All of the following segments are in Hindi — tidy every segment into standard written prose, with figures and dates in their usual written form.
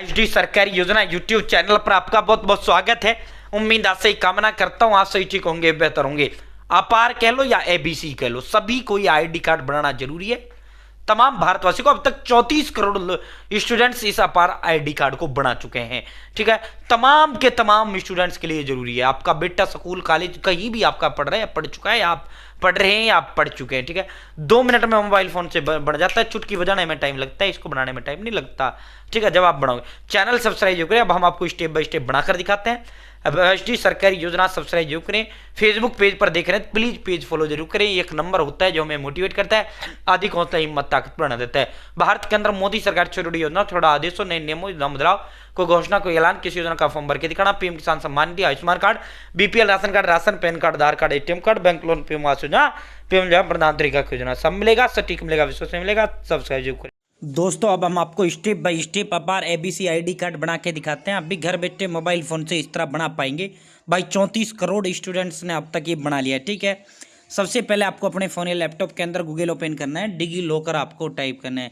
एचडी सरकारी योजना यूट्यूब चैनल पर आपका बहुत बहुत स्वागत है। उम्मीद आपसे ही कामना करता हूं आप सही ठीक होंगे, बेहतर होंगे। अपार कह लो या एबीसी कह लो, सभी को ये आईडी कार्ड बनाना जरूरी है। तमाम भारतवासी को अब तक 34 करोड़ स्टूडेंट्स इस अपार आईडी कार्ड को बना चुके हैं। ठीक है, तमाम के तमाम स्टूडेंट्स के लिए जरूरी है। आपका बेटा स्कूल कॉलेज कहीं भी आपका पढ़ रहा है, पढ़ चुका है, आप पढ़ रहे हैं या आप पढ़ चुके हैं। ठीक है, 2 मिनट में मोबाइल फोन से बढ़ जाता है। चुटकी बजाने में टाइम लगता है, इसको बनाने में टाइम नहीं लगता। ठीक है, जब आप बनाओगे चैनल सब्सक्राइब जो करें। अब हम आपको स्टेप बाय स्टेप बनाकर दिखाते हैं। अब एचडी सरकारी योजना सब्सक्राइब जरूर करें। फेसबुक पेज पर देख रहे हैं प्लीज पेज फॉलो जरूर करें। एक नंबर होता है जो हमें मोटिवेट करता है, अधिक हौसला हिम्मत ताकत बना देता है। भारत के अंदर मोदी सरकार छोटी योजना, थोड़ा आदेशों, नए नियमों, बदलाव, कोई घोषणा, कोई ऐलान, किसी योजना का फॉर्म भर के दिखाना। PM Kisan Samman Nidhi, Ayushman card, BPL ration card, ration, PAN card, Aadhaar card, ATM card, bank loan, PM Awas Yojana, PM प्रधानमंत्री का योजना, सब मिलेगा, सटीक मिलेगा, विश्वसनीय मिलेगा। सब्सक्राइब जरूर करें। दोस्तों अब हम आपको स्टेप बाय स्टेप अपार एबीसी आईडी कार्ड बना के दिखाते हैं। आप भी घर बैठे मोबाइल फ़ोन से इस तरह बना पाएंगे। भाई 34 करोड़ स्टूडेंट्स ने अब तक ये बना लिया है। ठीक है, सबसे पहले आपको अपने फ़ोन या लैपटॉप के अंदर गूगल ओपन करना है, डिगी लॉकर आपको टाइप करना है।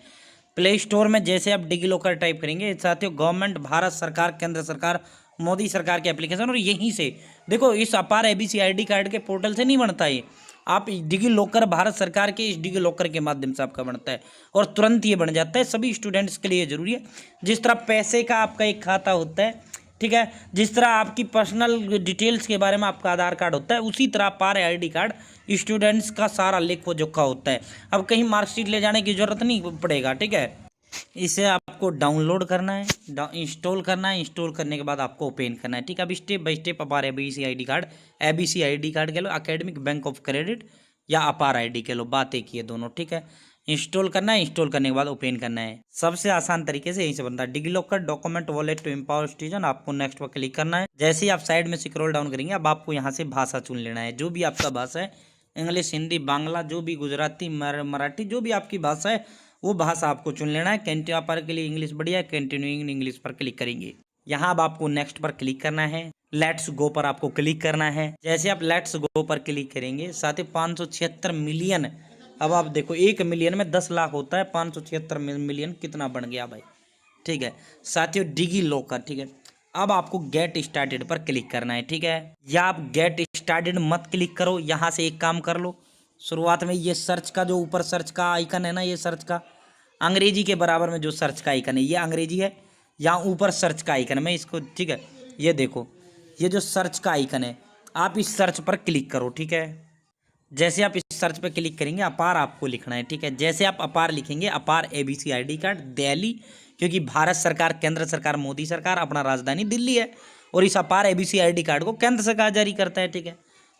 प्ले स्टोर में जैसे आप डिगी लॉकर टाइप करेंगे, साथियों गवर्नमेंट, भारत सरकार, केंद्र सरकार, मोदी सरकार के एप्लीकेशन, और यहीं से देखो इस अपार एबीसी आईडी कार्ड के पोर्टल से नहीं बनता ये, आप डिगी लॉकर, भारत सरकार के इस डिगी लॉकर के माध्यम से आपका बनता है और तुरंत ये बन जाता है। सभी स्टूडेंट्स के लिए जरूरी है। जिस तरह पैसे का आपका एक खाता होता है, ठीक है, जिस तरह आपकी पर्सनल डिटेल्स के बारे में आपका आधार कार्ड होता है, उसी तरह अपार आईडी कार्ड स्टूडेंट्स का सारा लेखो जोखा होता है। अब कहीं मार्कशीट ले जाने की जरूरत नहीं पड़ेगा। ठीक है, इसे आपको डाउनलोड करना है, इंस्टॉल करना है, इंस्टॉल करने के बाद आपको ओपन करना है। ठीक है, अब स्टेप बाय स्टेप अपार ABC ID card, ABC ID card कह लो, एकेडमिक बैंक ऑफ क्रेडिट या अपार आईडी कह लो, बात एक ही है दोनों। ठीक है, इंस्टॉल करना है, इंस्टॉल करने के बाद ओपन करना है। सबसे आसान तरीके से यहीं से बनता है। DigiLocker document wallet to empower citizen, आपको नेक्स्ट पर क्लिक करना है। जैसे ही आप साइड में स्क्रॉल डाउन करेंगे, अब आपको यहाँ से भाषा चुन लेना है, जो भी आपका भाषा है, इंग्लिश, हिंदी, बांग्ला, जो भी, गुजराती, मराठी, जो भी आपकी भाषा है वो भाषा आपको चुन लेना है। कंटिन्यू अपार के लिए इंग्लिश बढ़िया है, कंटिन्यूइंग इंग्लिश पर क्लिक करेंगे। यहाँ अब आपको नेक्स्ट पर क्लिक करना है, लेट्स गो पर आपको क्लिक करना है। जैसे आप लेट्स गो पर क्लिक करेंगे, साथ ही 576 मिलियन, अब आप देखो 1 मिलियन में 10 लाख होता है, 576 मिलियन कितना बन गया भाई। ठीक है, साथियों डिगी लॉकर। ठीक है, अब आपको गेट स्टार्टेड पर क्लिक करना है। ठीक है, या आप गेट स्टार्टेड मत क्लिक करो, यहाँ से एक काम कर लो, शुरुआत में ये सर्च का जो ऊपर सर्च का आइकन है ना, ये सर्च का अंग्रेजी के बराबर में जो सर्च का आइकन है ये अंग्रेजी है। यहाँ ऊपर सर्च का आइकन है, मैं इसको, ठीक है, ये देखो ये जो सर्च का आइकन है, आप इस सर्च पर क्लिक करो। ठीक है, जैसे आप इस सर्च पर क्लिक करेंगे, अपार आपको लिखना है। ठीक है, जैसे आप अपार लिखेंगे, अपार एबीसी आईडी कार्ड दिल्ली, क्योंकि भारत सरकार, केंद्र सरकार, मोदी सरकार, अपना राजधानी दिल्ली है और इस अपार एबीसी आईडी कार्ड को केंद्र सरकार जारी करता है। ठीक है,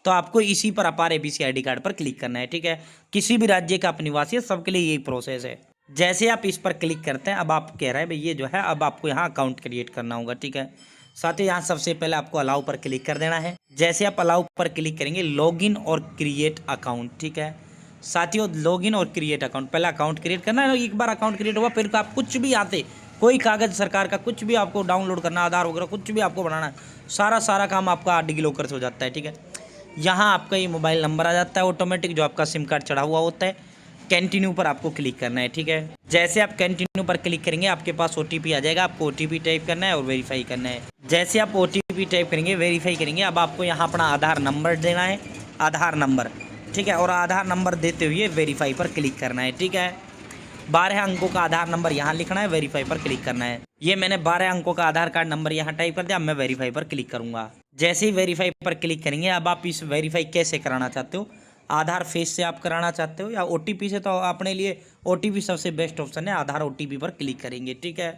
तो आपको इसी पर अपार एबीसी आईडी कार्ड पर क्लिक करना है। ठीक है, किसी भी राज्य का आप निवासी है, सबके लिए यही प्रोसेस है। जैसे आप इस पर क्लिक करते हैं, अब आप कह रहा है भाई ये जो है, अब आपको यहाँ अकाउंट क्रिएट करना होगा। ठीक है, साथ ही यहाँ सबसे पहले आपको अलाउ पर क्लिक कर देना है। जैसे आप अलाउ पर क्लिक करेंगे, लॉगिन और क्रिएट अकाउंट। ठीक है, साथियों लॉगिन और क्रिएट अकाउंट, पहले अकाउंट क्रिएट करना है। एक बार अकाउंट क्रिएट हुआ, फिर आप कुछ भी आते, कोई कागज़ सरकार का कुछ भी आपको डाउनलोड करना, आधार वगैरह कुछ भी आपको बनाना है, सारा काम आपका डिगी लॉकर से हो जाता है। ठीक है, यहाँ आपका ये मोबाइल नंबर आ जाता है ऑटोमेटिक, जो आपका सिम कार्ड चढ़ा हुआ होता है। कंटिन्यू पर आपको क्लिक करना है। ठीक है, जैसे आप कंटिन्यू पर क्लिक करेंगे, आपके पास ओटीपी आ जाएगा, आपको ओटीपी टाइप करना है और वेरीफाई करना है। जैसे आप ओटीपी टाइप करेंगे, वेरीफाई करेंगे, अब आपको यहाँ अपना आधार नंबर देना है, आधार नंबर। ठीक है, और आधार नंबर देते हुए वेरीफाई पर क्लिक करना है। ठीक है, 12 अंकों का आधार नंबर यहाँ लिखना है, वेरीफाई पर क्लिक करना है। ये मैंने 12 अंकों का आधार कार्ड नंबर यहाँ टाइप कर दिया, अब मैं वेरीफाई पर क्लिक करूँगा। जैसे ही वेरीफाई पर क्लिक करेंगे, अब आप इस वेरीफाई कैसे कराना चाहते हो, आधार फेस से आप कराना चाहते हो या ओटीपी से, तो अपने लिए ओटीपी सबसे बेस्ट ऑप्शन है, आधार ओटीपी पर क्लिक करेंगे। ठीक है,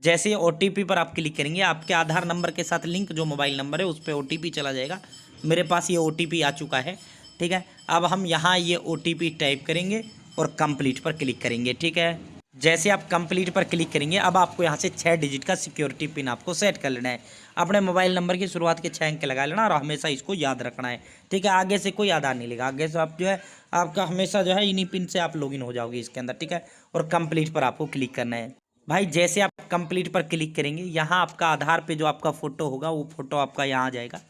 जैसे ओटीपी पर आप क्लिक करेंगे, आपके आधार नंबर के साथ लिंक जो मोबाइल नंबर है उस पर ओटीपी चला जाएगा। मेरे पास ये ओटीपी आ चुका है। ठीक है, अब हम यहाँ ये ओटीपी टाइप करेंगे और कंप्लीट पर क्लिक करेंगे। ठीक है, जैसे आप कंप्लीट पर क्लिक करेंगे, अब आपको यहाँ से 6 डिजिट का सिक्योरिटी पिन आपको सेट कर लेना है। अपने मोबाइल नंबर की शुरुआत के 6 अंक लगा लेना और हमेशा इसको याद रखना है। ठीक है, आगे से कोई आधार नहीं लेगा, आगे से आप जो है आपका हमेशा जो है इन्हीं पिन से आप लॉगिन हो जाओगे इसके अंदर। ठीक है, और कंप्लीट पर आपको क्लिक करना है। भाई जैसे आप कंप्लीट पर क्लिक करेंगे, यहाँ आपका आधार पे जो आपका फ़ोटो होगा वो फ़ोटो आपका यहाँ आ जाएगा।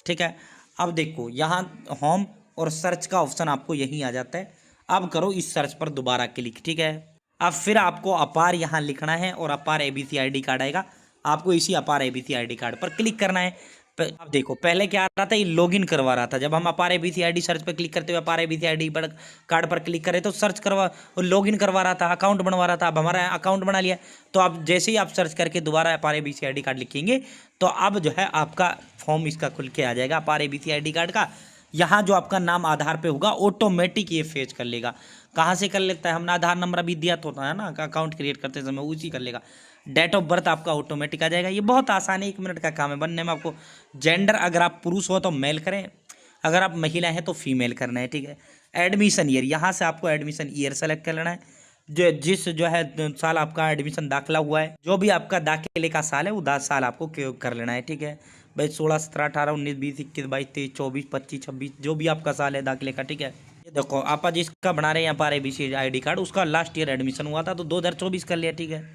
ठीक है, अब देखो यहाँ होम और सर्च का ऑप्शन आपको यहीं आ जाता है। अब करो इस सर्च पर दोबारा क्लिक। ठीक है, अब फिर आपको अपार यहाँ लिखना है और अपार एबीसी आईडी कार्ड आएगा, आपको इसी अपार एबीसी आईडी कार्ड पर क्लिक करना है। अब देखो पहले क्या आ रहा था, ये लॉगिन करवा रहा था। जब हम अपार एबीसी आईडी सर्च पर क्लिक करते हुए अपार एबीसी आईडी पर कार्ड पर क्लिक करें तो सर्च करवा लॉगिन करवा रहा था, अकाउंट बनवा रहा था। अब हमारा अकाउंट बना लिया, तो आप जैसे ही आप सर्च करके दोबारा अपार एबीसी आईडी कार्ड लिखेंगे तो अब जो है आपका फॉर्म इसका खुल के आ जाएगा अपार एबीसी आईडी कार्ड का। यहाँ जो आपका नाम आधार पे होगा ऑटोमेटिक ये फेच कर लेगा। कहाँ से कर लेता है, हमने आधार नंबर अभी दिया तो है ना अकाउंट क्रिएट करते समय, उसी कर लेगा। डेट ऑफ बर्थ आपका ऑटोमेटिक आ जाएगा। ये बहुत आसान है, 1 मिनट का काम है बनने में। आपको जेंडर अगर आप पुरुष हो तो मेल करें, अगर आप महिला हैं तो फीमेल करना है, ठीक है। एडमिशन ईयर, यहाँ से आपको एडमिशन ईयर सेलेक्ट कर लेना है। जो है साल आपका एडमिशन दाखिला हुआ है, जो भी आपका दाखिले का साल है वो 10 साल आपको कर लेना है, ठीक है भाई। 16, 17, 18, 19, 20, 21, 22, 23, 24, 25, 26 जो भी आपका साल है दाखिले का, ठीक है। ये देखो आप जिसका बना रहे हैं यहाँ पर एबीसी आईडी कार्ड, उसका लास्ट ईयर एडमिशन हुआ था तो 2024 कर लिया, ठीक है।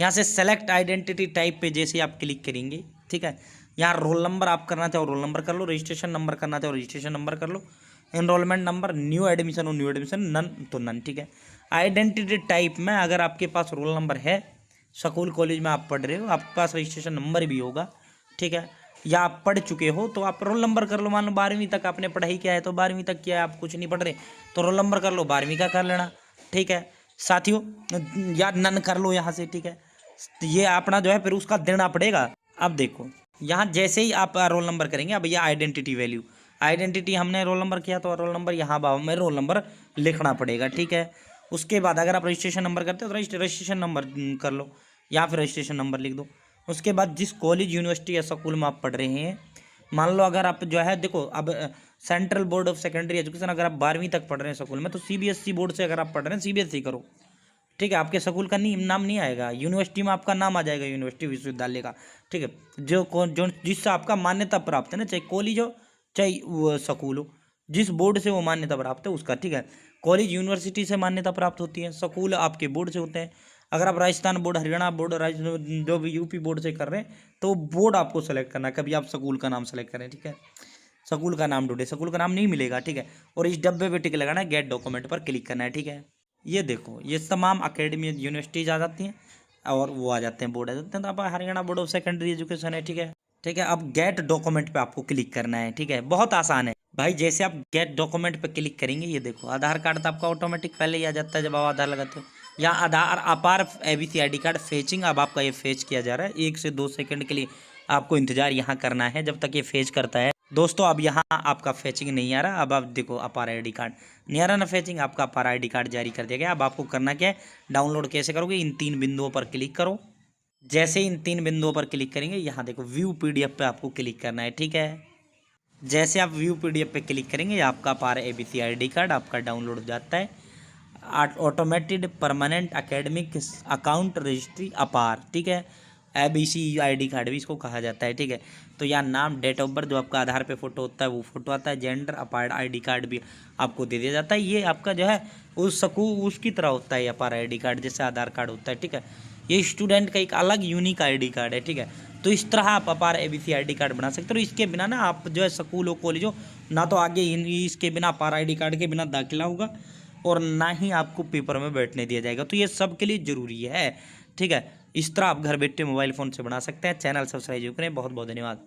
यहाँ से सेलेक्ट आइडेंटिटी टाइप पे जैसे आप क्लिक करेंगे, ठीक है। यहाँ रोल नंबर आप करना चाहो रोल नंबर कर लो, रजिस्ट्रेशन नंबर करना चाहो रजिस्ट्रेशन नंबर कर लो, एनरोलमेंट नंबर, न्यू एडमिशन हो न्यू एडमिशन, नन तो नन, ठीक है। आइडेंटिटी टाइप में अगर आपके पास रोल नंबर है, स्कूल कॉलेज में आप पढ़ रहे हो, आपके पास रजिस्ट्रेशन नंबर भी होगा, ठीक है, या आप पढ़ चुके हो तो आप रोल नंबर कर लो। मान लो 12वीं तक आपने पढ़ाई किया है तो 12वीं तक किया है, आप कुछ नहीं पढ़ रहे तो रोल नंबर कर लो 12वीं का कर लेना, ठीक है साथियों। या नन कर लो यहाँ से, ठीक है। ये अपना जो है फिर उसका देना पड़ेगा। अब देखो यहाँ जैसे ही आप रोल नंबर करेंगे, अब ये आइडेंटिटी वैल्यू, आइडेंटिटी हमने रोल नंबर किया तो रोल नंबर यहाँ बाबा में रोल नंबर लिखना पड़ेगा, ठीक है। उसके बाद अगर आप रजिस्ट्रेशन नंबर करते हो तो रजिस्ट्रेशन नंबर कर लो, या फिर रजिस्ट्रेशन नंबर लिख दो। उसके बाद जिस कॉलेज यूनिवर्सिटी या स्कूल में आप पढ़ रहे हैं, मान लो अगर आप जो है देखो अब central board of secondary education अगर आप 12वीं तक पढ़ रहे हैं स्कूल में तो सीबीएसई बोर्ड से अगर आप पढ़ रहे हैं सीबीएसई करो, ठीक है। आपके स्कूल का नाम नहीं आएगा, यूनिवर्सिटी में आपका नाम आ जाएगा यूनिवर्सिटी विश्वविद्यालय का, ठीक है। जो जिससे आपका मान्यता प्राप्त है ना, चाहे कॉलेज हो चाहे वो स्कूल हो, जिस बोर्ड से वो मान्यता प्राप्त है उसका, ठीक है। कॉलेज यूनिवर्सिटी से मान्यता प्राप्त होती है, स्कूल आपके बोर्ड से होते हैं। अगर आप राजस्थान बोर्ड, हरियाणा बोर्ड, जो भी यूपी बोर्ड से कर रहे हैं तो बोर्ड आपको सेलेक्ट करना है। कभी आप स्कूल का नाम सेलेक्ट करें, ठीक है, स्कूल का नाम ढूंढे, स्कूल का नाम नहीं मिलेगा, ठीक है। और इस डब्बे पे टिक लगाना है, गेट डॉक्यूमेंट पर क्लिक करना है, ठीक है। ये देखो ये तमाम अकेडमी यूनिवर्सिटीज आ जाती हैं और वो आ जाते हैं बोर्ड आ जाते हैं। तो आप Haryana board of secondary education है, ठीक है, ठीक है। अब गेट डॉक्यूमेंट पे आपको क्लिक करना है, ठीक है, बहुत आसान है भाई। जैसे आप गेट डॉक्यूमेंट पे क्लिक करेंगे, ये देखो आधार कार्ड तो आपका ऑटोमेटिक पहले ही आ जाता है जब आप आधार लगाते हो। यहाँ आधार अपार एबीसी आईडी कार्ड फेचिंग, अब आपका ये फेच किया जा रहा है। 1 से 2 सेकंड के लिए आपको इंतजार यहाँ करना है जब तक ये फेच करता है। दोस्तों अब यहाँ आपका फेचिंग नहीं आ रहा, अब आप देखो अपार आईडी कार्ड नहीं आ रहा ना फेचिंग, आपका अपार आईडी कार्ड जारी कर दिया गया। अब आपको करना क्या है, डाउनलोड कैसे करोगे, इन 3 बिंदुओं पर क्लिक करो। जैसे इन 3 बिंदुओं पर क्लिक करेंगे, यहाँ देखो व्यू पीडीएफ पे आपको क्लिक करना है, ठीक है। जैसे आप व्यू पीडीएफ पे क्लिक करेंगे, आपका अपार एबीसी आईडी कार्ड आपका डाउनलोड हो जाता है। Automated permanent academic account registry अपार, ठीक है, एबीसी आईडी कार्ड भी इसको कहा जाता है, ठीक है। तो यहाँ नाम, डेट ऑफ बर्थ, जो आपका आधार पे फोटो होता है वो फोटो आता है, जेंडर, अपार आईडी कार्ड भी आपको दे दिया जाता है। ये आपका जो है उसकी तरह होता है अपार आईडी कार्ड, जैसे आधार कार्ड होता है, ठीक है। ये स्टूडेंट का एक अलग यूनिक आईडी कार्ड है, ठीक है। तो इस तरह आप अपार एबीसी आईडी कार्ड बना सकते हो। इसके बिना ना आप जो है स्कूल हो कॉलेज हो ना तो आगे इसके बिना अपार आईडी कार्ड के बिना दाखिला होगा और ना ही आपको पेपर में बैठने दिया जाएगा। तो ये सब के लिए ज़रूरी है, ठीक है। इस तरह आप घर बैठे मोबाइल फ़ोन से बना सकते हैं। चैनल सब्सक्राइब करें। बहुत बहुत धन्यवाद।